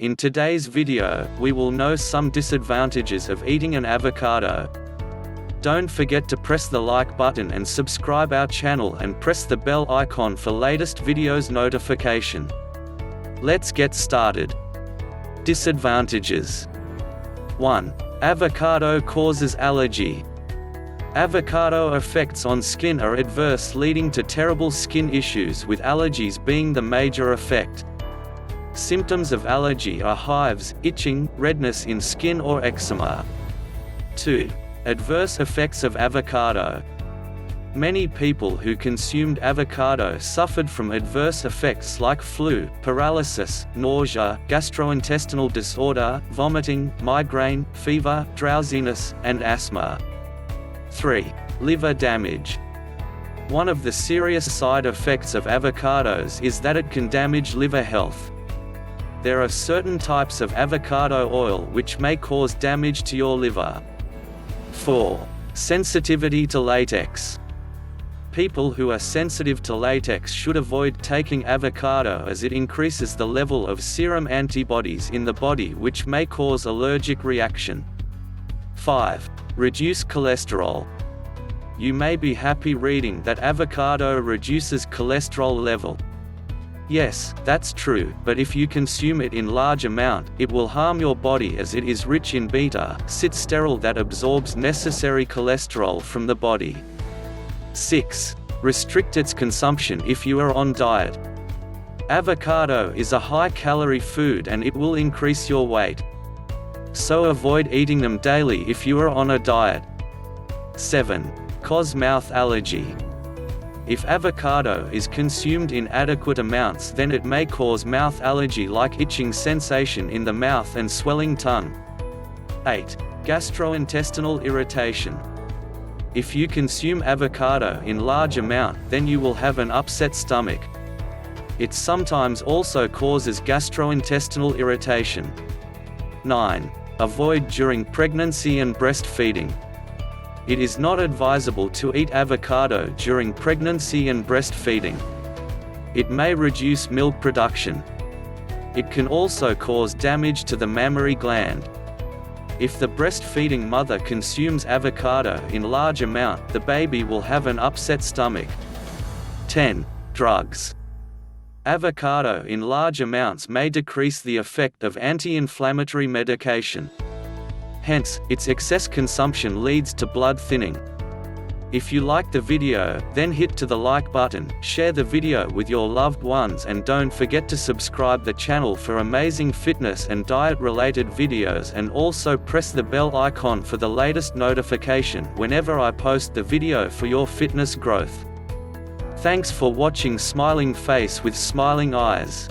In today's video, we will know some disadvantages of eating an avocado. Don't forget to press the like button and subscribe our channel and press the bell icon for latest videos notification. Let's get started. Disadvantages. 1. Avocado causes allergy. Avocado effects on skin are adverse, leading to terrible skin issues, with allergies being the major effect. Symptoms of allergy are hives, itching, redness in skin or eczema. 2. Adverse effects of avocado. Many people who consumed avocado suffered from adverse effects like flu, paralysis, nausea, gastrointestinal disorder, vomiting, migraine, fever, drowsiness, and asthma. 3. Liver damage. One of the serious side effects of avocados is that it can damage liver health. There are certain types of avocado oil which may cause damage to your liver. 4. Sensitivity to latex. People who are sensitive to latex should avoid taking avocado as it increases the level of serum antibodies in the body, which may cause allergic reaction. 5. Reduce cholesterol. You may be happy reading that avocado reduces cholesterol level. Yes, that's true, but if you consume it in large amount, it will harm your body as it is rich in beta-sitosterol that absorbs necessary cholesterol from the body. 6. Restrict its consumption if you are on diet. Avocado is a high-calorie food and it will increase your weight. So avoid eating them daily if you are on a diet. 7. Cause mouth allergy. If avocado is consumed in adequate amounts, then it may cause mouth allergy like itching sensation in the mouth and swelling tongue. 8. Gastrointestinal irritation. If you consume avocado in large amount, then you will have an upset stomach. It sometimes also causes gastrointestinal irritation. 9. Avoid during pregnancy and breastfeeding. It is not advisable to eat avocado during pregnancy and breastfeeding. It may reduce milk production. It can also cause damage to the mammary gland. If the breastfeeding mother consumes avocado in large amount, the baby will have an upset stomach. 10. Drugs. Avocado in large amounts may decrease the effect of anti-inflammatory medication. Hence, its excess consumption leads to blood thinning. If you like the video, then hit to the like button, share the video with your loved ones, and don't forget to subscribe the channel for amazing fitness and diet related videos, and also press the bell icon for the latest notification whenever I post the video for your fitness growth. Thanks for watching Smiling Face with Smiling Eyes.